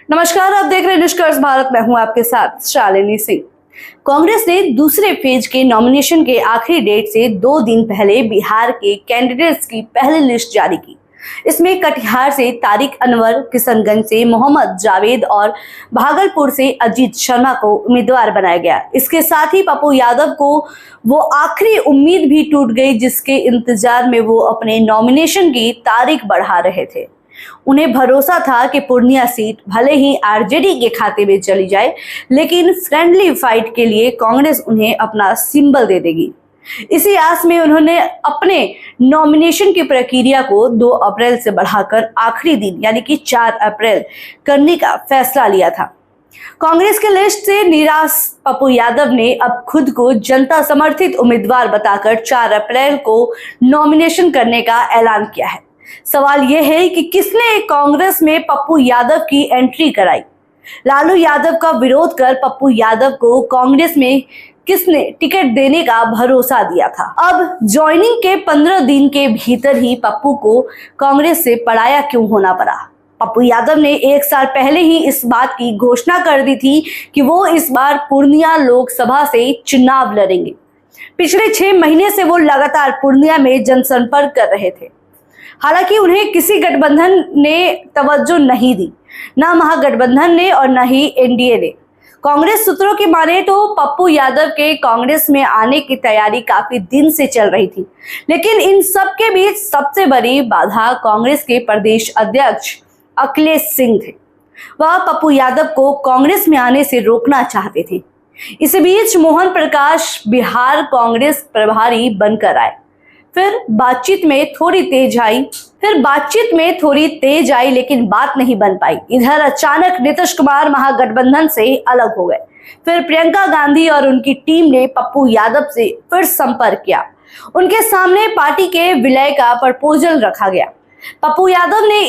नमस्कार, आप देख रहे हैं निष्कर्ष भारत। मैं हूं आपके साथ शालिनी सिंह। कांग्रेस ने दूसरे फेज के नॉमिनेशन के आखिरी डेट से 2 दिन पहले बिहार के कैंडिडेट्स की पहली लिस्ट जारी की। इसमें कटिहार से तारिक अनवर, किशनगंज से मोहम्मद जावेद और भागलपुर से अजीत शर्मा को उम्मीदवार बनाया गया। इसके साथ ही पप्पू यादव को वो आखिरी उम्मीद भी टूट गई जिसके इंतजार में वो अपने नॉमिनेशन की तारीख बढ़ा रहे थे। उन्हें भरोसा था कि पूर्णिया सीट भले ही आरजेडी के खाते में चली जाए, लेकिन फ्रेंडली फाइट के लिए कांग्रेस उन्हें अपना सिंबल दे देगी। इसी आस में उन्होंने अपने नॉमिनेशन की प्रक्रिया को 2 अप्रैल से बढ़ाकर आखिरी दिन यानी कि 4 अप्रैल करने का फैसला लिया था। कांग्रेस के लिस्ट से निराश पप्पू यादव ने अब खुद को जनता समर्थित उम्मीदवार बताकर 4 अप्रैल को नॉमिनेशन करने का ऐलान किया है। सवाल यह है कि किसने कांग्रेस में पप्पू यादव की एंट्री कराई। लालू यादव का विरोध कर पप्पू यादव को कांग्रेस में किसने टिकट देने का भरोसा दिया था। अब ज्वाइनिंग के 15 दिन के भीतर ही पप्पू को कांग्रेस से पराया क्यों होना पड़ा। पप्पू यादव ने 1 साल पहले ही इस बात की घोषणा कर दी थी कि वो इस बार पूर्णिया लोकसभा से चुनाव लड़ेंगे। पिछले 6 महीने से वो लगातार पूर्णिया में जनसंपर्क कर रहे थे। हालांकि उन्हें किसी गठबंधन ने तवज्जो नहीं दी, ना महागठबंधन ने और न ही एनडीए ने। कांग्रेस सूत्रों की माने तो पप्पू यादव के कांग्रेस में आने की तैयारी काफी दिन से चल रही थी, लेकिन इन सब के बीच सबसे बड़ी बाधा कांग्रेस के प्रदेश अध्यक्ष अखिलेश सिंह थे। वह पप्पू यादव को कांग्रेस में आने से रोकना चाहते थे। इसी बीच मोहन प्रकाश बिहार कांग्रेस प्रभारी बनकर आए। फिर बातचीत में थोड़ी तेज आई, लेकिन बात नहीं बन पाई। इधर अचानक नीतीश कुमार महागठबंधन से अलग हो गए। फिर प्रियंका गांधी और उनकी टीम ने पप्पू यादव से फिर संपर्क किया। उनके सामने पार्टी के विलय का प्रपोजल रखा गया। पप्पू यादव ने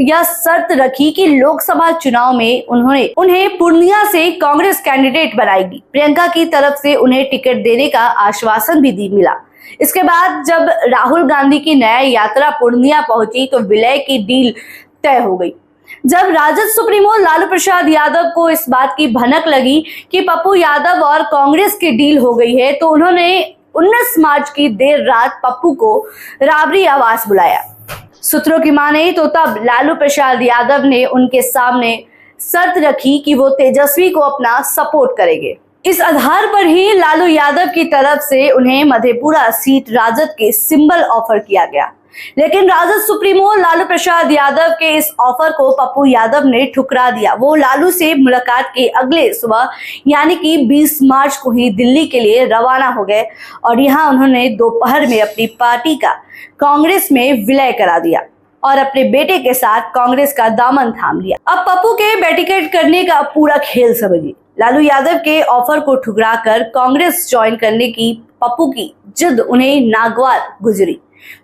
यह शर्त रखी कि लोकसभा चुनाव में उन्हें पूर्णिया से कांग्रेस कैंडिडेट बनाएगी। प्रियंका की तरफ से उन्हें टिकट देने का आश्वासन भी मिला। इसके बाद जब राहुल गांधी की न्याय यात्रा पूर्णिया पहुंची तो विलय की डील तय हो गई। जब राजद सुप्रीमो लालू प्रसाद यादव को इस बात की भनक लगी कि पप्पू यादव और कांग्रेस की डील हो गई है, तो उन्होंने 19 मार्च की देर रात पप्पू को राबड़ी आवास बुलाया। सूत्रों की माने तो तब लालू प्रसाद यादव ने उनके सामने शर्त रखी कि वो तेजस्वी को अपना सपोर्ट करेंगे। इस आधार पर ही लालू यादव की तरफ से उन्हें मधेपुरा सीट राजद के सिंबल ऑफर किया गया, लेकिन राजद सुप्रीमो लालू प्रसाद यादव के इस ऑफर को पप्पू यादव ने ठुकरा दिया। वो लालू से मुलाकात के अगले सुबह यानी कि 20 मार्च को ही दिल्ली के लिए रवाना हो गए और यहाँ उन्होंने दोपहर में अपनी पार्टी का कांग्रेस में विलय करा दिया और अपने बेटे के साथ कांग्रेस का दामन थाम लिया। अब पप्पू के बेटिकेट करने का पूरा खेल समझिए। लालू यादव के ऑफर को ठुकराकर कांग्रेस ज्वाइन करने की पप्पू की जिद उन्हें नागवार गुजरी।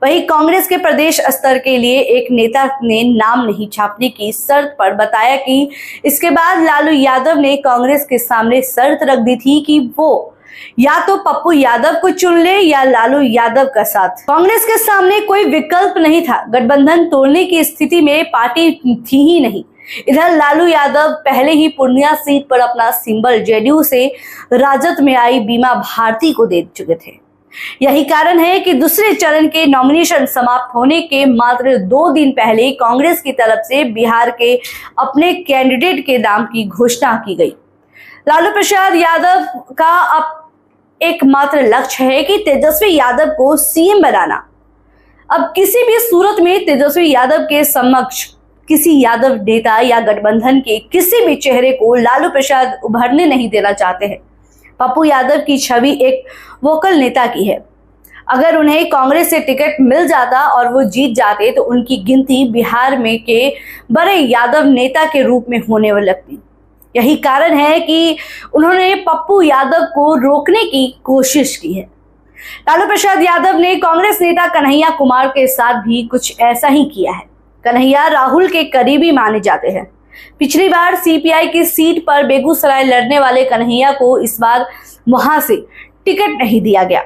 वहीं कांग्रेस के प्रदेश स्तर के लिए एक नेता ने नाम नहीं छापने की शर्त पर बताया कि इसके बाद लालू यादव ने कांग्रेस के सामने शर्त रख दी थी कि वो या तो पप्पू यादव को चुन ले या लालू यादव का साथ। कांग्रेस के सामने कोई विकल्प नहीं था। गठबंधन तोड़ने की स्थिति में पार्टी थी ही नहीं। इधर लालू यादव पहले ही पूर्णिया सीट पर अपना सिंबल जेडीयू से राजद में आई बीमा भारती को दे चुके थे। यही कारण है कि दूसरे चरण के नॉमिनेशन समाप्त होने के मात्र 2 दिन पहले कांग्रेस की तरफ से बिहार के अपने कैंडिडेट के नाम की घोषणा की गई। लालू प्रसाद यादव का अब एकमात्र लक्ष्य है कि तेजस्वी यादव को सीएम बनाना। अब किसी भी सूरत में तेजस्वी यादव के समक्ष किसी यादव नेता या गठबंधन के किसी भी चेहरे को लालू प्रसाद उभरने नहीं देना चाहते हैं। पप्पू यादव की छवि एक वोकल नेता की है। अगर उन्हें कांग्रेस से टिकट मिल जाता और वो जीत जाते तो उनकी गिनती बिहार में के बड़े यादव नेता के रूप में होने लगती। यही कारण है कि उन्होंने पप्पू यादव को रोकने की कोशिश की है। लालू प्रसाद यादव ने कांग्रेस नेता कन्हैया कुमार के साथ भी कुछ ऐसा ही किया है। कन्हैया राहुल के करीबी माने जाते हैं। पिछली बार सीपीआई की सीट पर बेगूसराय लड़ने वाले कन्हैया को इस बार वहां से टिकट नहीं दिया गया।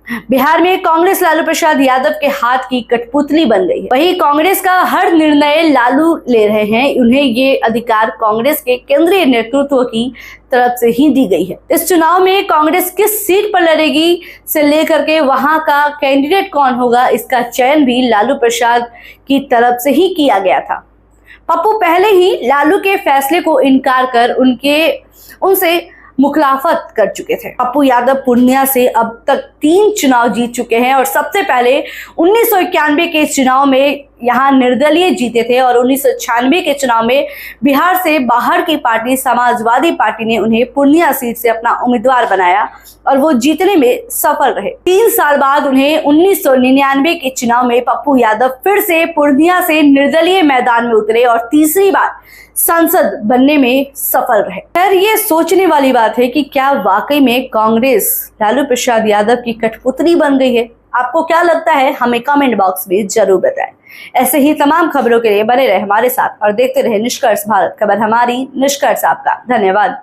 बिहार में कांग्रेस लालू प्रसाद यादव के हाथ की कठपुतली बन गई है। वहीं कांग्रेस का हर निर्णय लालू ले रहे हैं। उन्हें ये अधिकार कांग्रेस के केंद्रीय नेतृत्व की तरफ से ही दी गई है। इस चुनाव में कांग्रेस किस सीट पर लड़ेगी से लेकर के वहां का कैंडिडेट कौन होगा, इसका चयन भी लालू प्रसाद की तरफ से ही किया गया था। पप्पू पहले ही लालू के फैसले को इनकार कर उनसे मुखलाफत कर चुके थे। पप्पू यादव पूर्णिया से अब तक 3 चुनाव जीत चुके हैं और सबसे पहले 1991 के चुनाव में यहाँ निर्दलीय जीते थे और 1996 के चुनाव में बिहार से बाहर की पार्टी समाजवादी पार्टी ने उन्हें पूर्णिया सीट से अपना उम्मीदवार बनाया और वो जीतने में सफल रहे। 3 साल बाद उन्हें 1999 के चुनाव में पप्पू यादव फिर से पूर्णिया से निर्दलीय मैदान में उतरे और तीसरी बार सांसद बनने में सफल रहे। खैर, ये सोचने वाली बात है कि क्या वाकई में कांग्रेस लालू प्रसाद यादव की कठपुतली बन गई है। आपको क्या लगता है, हमें कमेंट बॉक्स में जरूर बताएं। ऐसे ही तमाम खबरों के लिए बने रहे हमारे साथ और देखते रहे निष्कर्ष भारत। खबर हमारी, निष्कर्ष आपका। धन्यवाद।